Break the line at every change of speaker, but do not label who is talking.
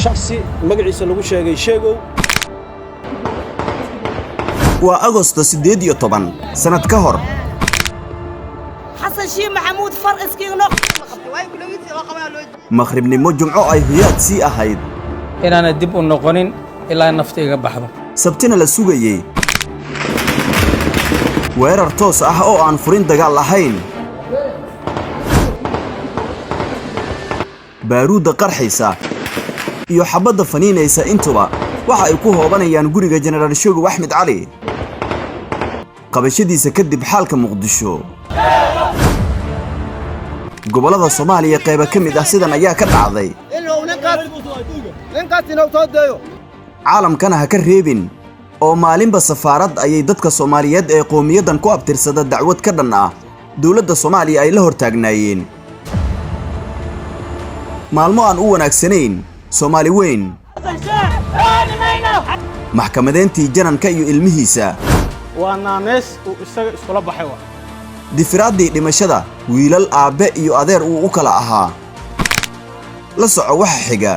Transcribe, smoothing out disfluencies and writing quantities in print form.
shakhsi magaciisa lagu sheegay sheegow
waa Agoosto 18 sanad ka hor
حسن شي محمود فرق اسكينو
مغربنimo jumco ay huyaad sii ahayd
inaana dib u noqonin ilaa naftayga baxdo
sabtina la sugayay weerar toos ah oo aan furin dagaal lahayn baaruuda qarxaysa iyo xabadda faniinaysa intuba waxa ay ku hoobanayaan guriga General Shogo Axmed Cali qabashadiisa kadib xaalka Muqdisho gobolada Soomaaliya qayb ka mid ah sidan ayaa ka dhacday caalamkana ha ka reebin oo maalinba safaarad ayay dadka Soomaaliyeed ee qowmiyadan ku abtirsada dacwad ka dhan ah dawladda Soomaaliya ay la hortaagnaayeen maalmo aan u wanaagsanayn Soomaali weyn maxkamadeyntii jananka iyo ilmihiisa
waana nees uu isaga iskula baxay waa
difraadii dhimashada wiilal aabe iyo adeer uu u kala ahaa la soco waxa xiga